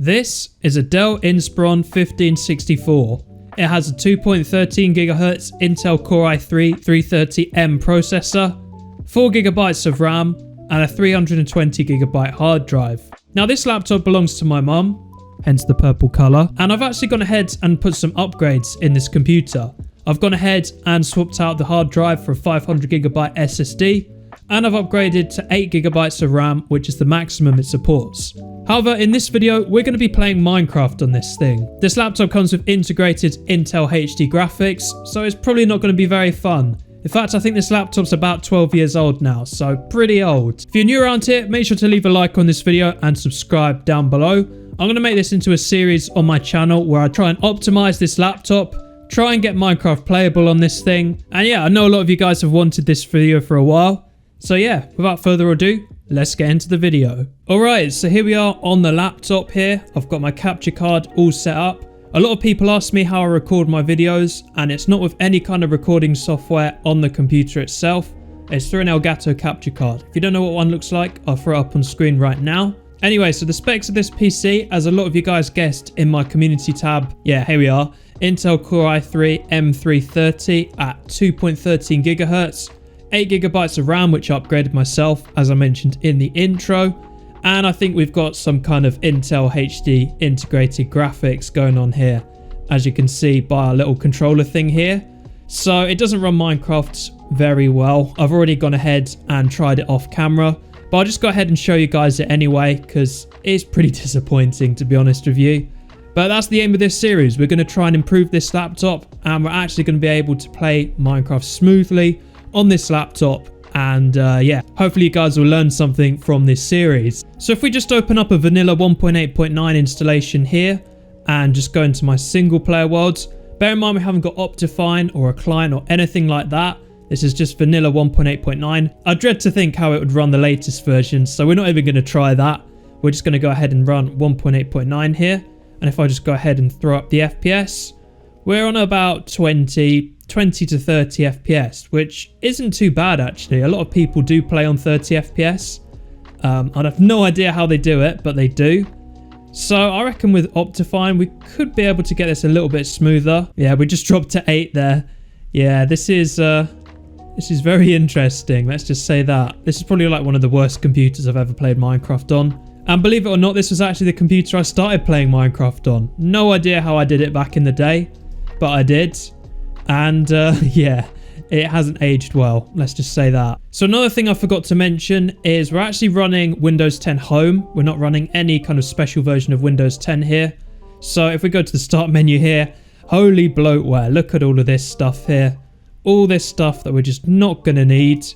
This is a Dell Inspiron 1564. It has a 2.13 GHz Intel Core i3 330M processor, 4 GB of RAM, and a 320 GB hard drive. Now this laptop belongs to my mum, hence the purple colour, and I've actually gone ahead and put some upgrades in this computer. I've gone ahead and swapped out the hard drive for a 500 GB SSD, and I've upgraded to 8 GB of RAM, which is the maximum it supports. However, in this video, we're going to be playing Minecraft on this thing. This laptop comes with integrated Intel HD graphics, so it's probably not going to be very fun. In fact, I think this laptop's about 12 years old now, so pretty old. If you're new around here, make sure to leave a like on this video and subscribe down below. I'm going to make this into a series on my channel where I try and optimize this laptop, try and get Minecraft playable on this thing. And yeah, I know a lot of you guys have wanted this video for a while. So yeah, without further ado, let's get into the video. Alright, so here we are on the laptop here. I've got my capture card all set up. A lot of people ask me how I record my videos, and it's not with any kind of recording software on the computer itself. It's through an Elgato capture card. If you don't know what one looks like, I'll throw it up on screen right now. Anyway, so the specs of this PC, as a lot of you guys guessed in my community tab, yeah, here we are. Intel Core i3 M330 at 2.13 GHz. 8 GB of RAM, which I upgraded myself, as I mentioned in the intro. And I think we've got some kind of Intel HD integrated graphics going on here, as you can see by our little controller thing here. So it doesn't run Minecraft very well. I've already gone ahead and tried it off camera, but I'll just go ahead and show you guys it anyway, because it's pretty disappointing, to be honest with you. But that's the aim of this series. We're going to try and improve this laptop, and we're actually going to be able to play Minecraft smoothly on this laptop. And yeah, hopefully you guys will learn something from this series. So if we just open up a vanilla 1.8.9 installation here and just go into my single player world, bear in mind we haven't got Optifine or a client or anything like that. This is just vanilla 1.8.9. I dread to think how it would run the latest version, so we're not even going to try that. We're just going to go ahead and run 1.8.9 here. And if I just go ahead and throw up the FPS, we're on about 20 to 30 FPS, which isn't too bad actually. A lot of people do play on 30 FPS. I have no idea how they do it, but they do. So I reckon with Optifine, we could be able to get this a little bit smoother. Yeah, we just dropped to 8 there. Yeah, this is very interesting. Let's just say that. This is probably like one of the worst computers I've ever played Minecraft on. And believe it or not, this was actually the computer I started playing Minecraft on. No idea how I did it back in the day, but I did. And yeah, it hasn't aged well, let's just say that. So another thing I forgot to mention is we're actually running Windows 10 Home. We're not running any kind of special version of Windows 10 here. So if we go to the start menu here, holy bloatware, look at all of this stuff here. All this stuff that we're just not going to need.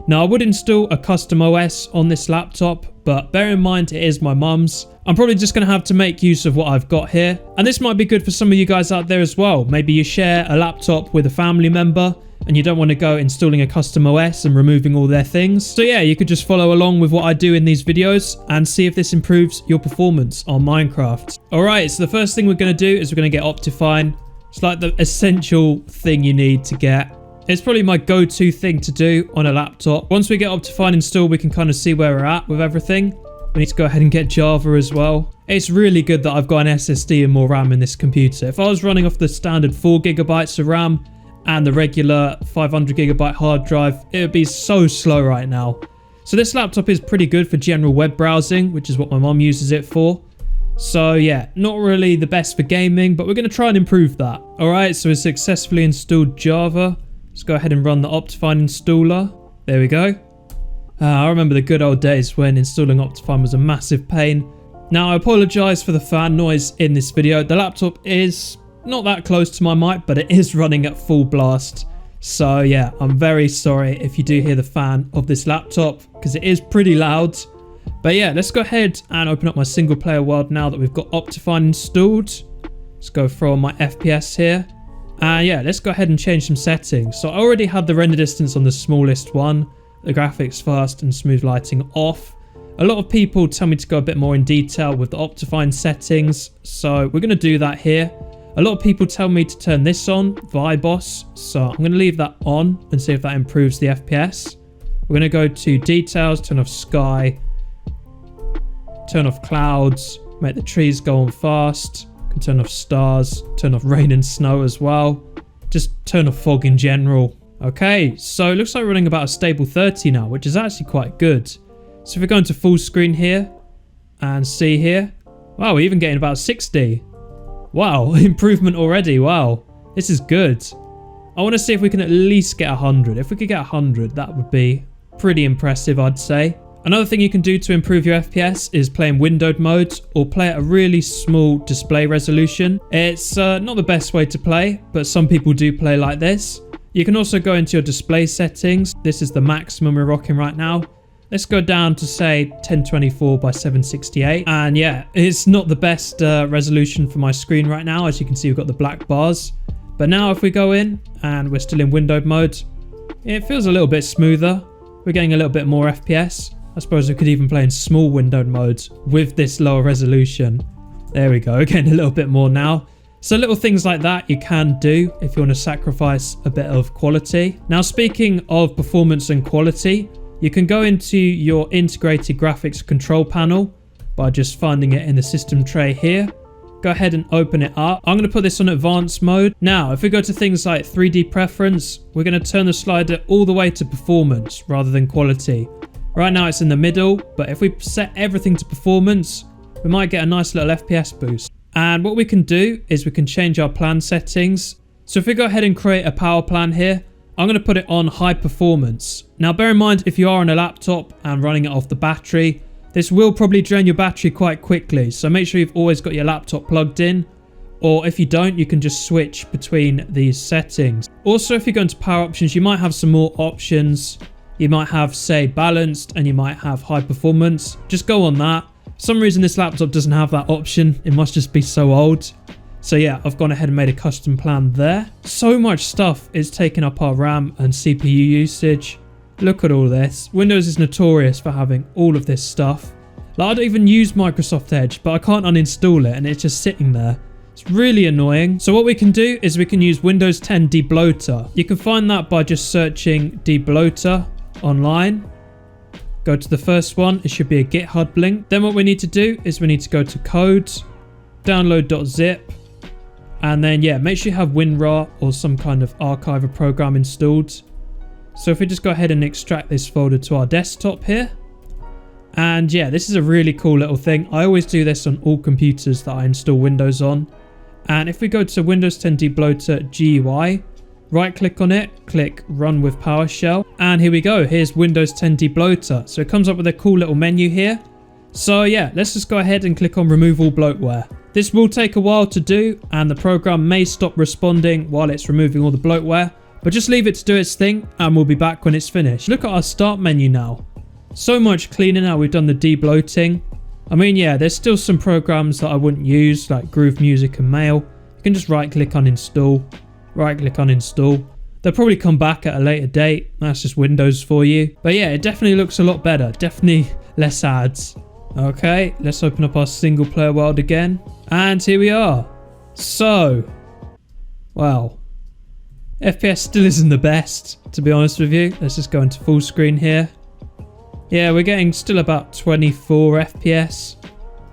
Now I would install a custom OS on this laptop, but bear in mind it is my mum's. I'm probably just going to have to make use of what I've got here. And this might be good for some of you guys out there as well. Maybe you share a laptop with a family member and you don't want to go installing a custom OS and removing all their things. So yeah, you could just follow along with what I do in these videos and see if this improves your performance on Minecraft. Alright, so the first thing we're going to do is we're going to get Optifine. It's like the essential thing you need to get. It's probably my go-to thing to do on a laptop. Once we get Optifine installed, we can kind of see where we're at with everything. We need to go ahead and get Java as well. It's really good that I've got an SSD and more RAM in this computer. If I was running off the standard 4 GB of RAM and the regular 500 GB hard drive, it would be so slow right now. So this laptop is pretty good for general web browsing, which is what my mom uses it for. So yeah, not really the best for gaming, but we're going to try and improve that. Alright, so we successfully installed Java. Let's go ahead and run the Optifine installer. There we go. I remember the good old days when installing Optifine was a massive pain. Now I apologise for the fan noise in this video. The laptop is not that close to my mic, but it is running at full blast. So yeah, I'm very sorry if you do hear the fan of this laptop, because it is pretty loud. But yeah, let's go ahead and open up my single player world now that we've got Optifine installed. Let's go throw on my FPS here. And yeah, let's go ahead and change some settings. So I already had the render distance on the smallest one, the graphics fast and smooth lighting off. A lot of people tell me to go a bit more in detail with the Optifine settings, so we're going to do that here. A lot of people tell me to turn this on, VIBOS, so I'm going to leave that on and see if that improves the FPS. We're going to go to details, turn off sky, turn off clouds. Make the trees go on fast. Can turn off stars, turn off rain and snow as well. Just turn off fog in general. Okay, so it looks like we're running about a stable 30 now, which is actually quite good. So if we go into full screen here and see here, wow, we're even getting about 60. Wow, improvement already. Wow, this is good. I want to see if we can at least get 100. If we could get 100, that would be pretty impressive, I'd say. Another thing you can do to improve your FPS is play in windowed mode or play at a really small display resolution. It's not the best way to play, but some people do play like this. You can also go into your display settings. This is the maximum we're rocking right now. Let's go down to say 1024 by 768. And yeah, it's not the best resolution for my screen right now. As you can see, we've got the black bars. But now if we go in and we're still in windowed mode, it feels a little bit smoother. We're getting a little bit more FPS. I suppose we could even play in small windowed modes with this lower resolution. There we go, getting a little bit more now. So little things like that you can do if you want to sacrifice a bit of quality. Now speaking of performance and quality, you can go into your integrated graphics control panel by just finding it in the system tray here. Go ahead and open it up. I'm going to put this on advanced mode. Now, if we go to things like 3D preference, we're going to turn the slider all the way to performance rather than quality. Right now it's in the middle, but if we set everything to performance, we might get a nice little FPS boost. And what we can do is we can change our plan settings. So if we go ahead and create a power plan here, I'm going to put it on high performance. Now bear in mind, if you are on a laptop and running it off the battery, this will probably drain your battery quite quickly. So make sure you've always got your laptop plugged in. Or if you don't, you can just switch between these settings. Also, if you go into power options, you might have some more options. You might have, say, balanced, and you might have high performance. Just go on that. For some reason, this laptop doesn't have that option. It must just be so old. So yeah, I've gone ahead and made a custom plan there. So much stuff is taking up our RAM and CPU usage. Look at all this. Windows is notorious for having all of this stuff. Like, I don't even use Microsoft Edge, but I can't uninstall it and it's just sitting there. It's really annoying. So what we can do is we can use Windows 10 Debloater. You can find that by just searching Debloater online. Go to the first one. It should be a GitHub link. Then what we need to do is we need to go to code, download.zip, and then yeah, make sure you have WinRAR or some kind of archiver program installed. So if we just go ahead and extract this folder to our desktop here. And yeah, this is a really cool little thing. I always do this on all computers that I install Windows on. And if we go to Windows 10 Debloater GUI, right click on it, click run with PowerShell. And here we go, here's Windows 10 Debloater. So it comes up with a cool little menu here. So yeah, let's just go ahead and click on remove all bloatware. This will take a while to do and the program may stop responding while it's removing all the bloatware. But just leave it to do its thing and we'll be back when it's finished. Look at our start menu now. So much cleaner now we've done the debloating. I mean, yeah, there's still some programs that I wouldn't use like Groove Music and Mail. You can just right click uninstall, right click uninstall. They'll probably come back at a later date. That's just Windows for you. But yeah, it definitely looks a lot better. Definitely less ads. Okay, let's open up our single player world again. And here we are. So, wow. FPS still isn't the best, to be honest with you. Let's just go into full screen here. Yeah, we're getting still about 24 FPS.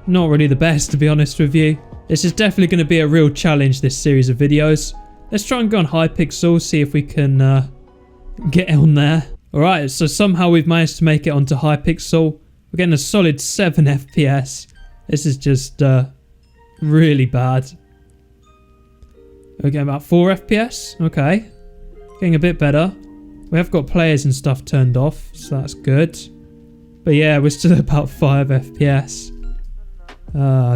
Not really the best, to be honest with you. This is definitely going to be a real challenge, this series of videos. Let's try and go on Hypixel, see if we can get on there. Alright, so somehow we've managed to make it onto Hypixel. We're getting a solid 7 FPS. This is just really bad. We're getting about 4 FPS. Okay. Getting a bit better. We have got players and stuff turned off, so that's good. But yeah, we're still at about 5 FPS.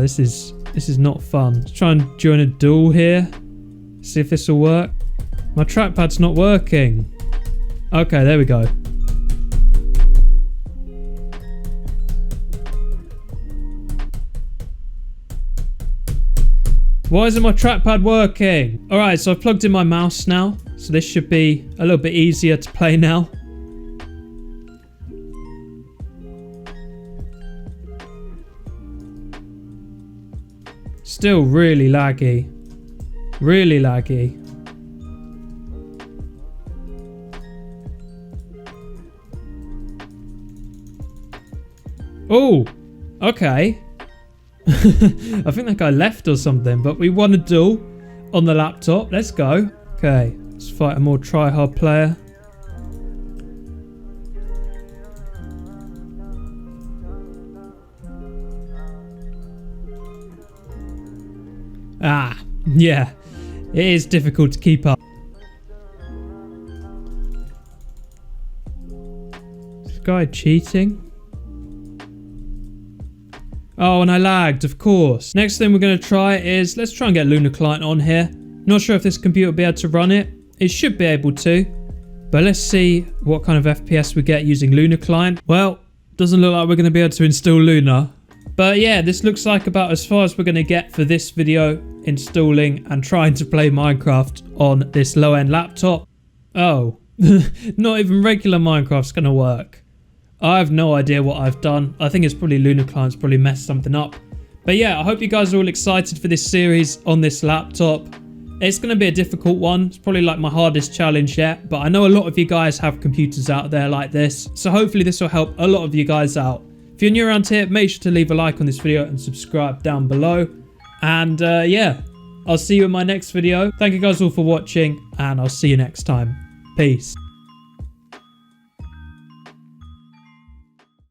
This is not fun. Let's try and join a duel here. See if this will work. My trackpad's not working. Okay, there we go. Why isn't my trackpad working? Alright, so I've plugged in my mouse now. So this should be a little bit easier to play now. Still really laggy. Really laggy. Oh, okay. I think that guy left or something, but we won a duel on the laptop. Let's go. Okay, let's fight a more try-hard player. Ah, yeah. It is difficult to keep up. Is this guy cheating? Oh, and I lagged, of course. Next thing we're going to try is, let's try and get Lunar Client on here. Not sure if this computer will be able to run it. It should be able to. But let's see what kind of FPS we get using Lunar Client. Well, doesn't look like we're going to be able to install Lunar. But yeah, this looks like about as far as we're going to get for this video, installing and trying to play Minecraft on this low-end laptop. Oh, not even regular Minecraft's going to work. I have no idea what I've done. I think it's probably Lunar Client's probably messed something up. But yeah, I hope you guys are all excited for this series on this laptop. It's going to be a difficult one. It's probably like my hardest challenge yet. But I know a lot of you guys have computers out there like this. So hopefully this will help a lot of you guys out. If you're new around here, make sure to leave a like on this video and subscribe down below. And yeah, I'll see you in my next video. Thank you guys all for watching, and I'll see you next time. Peace.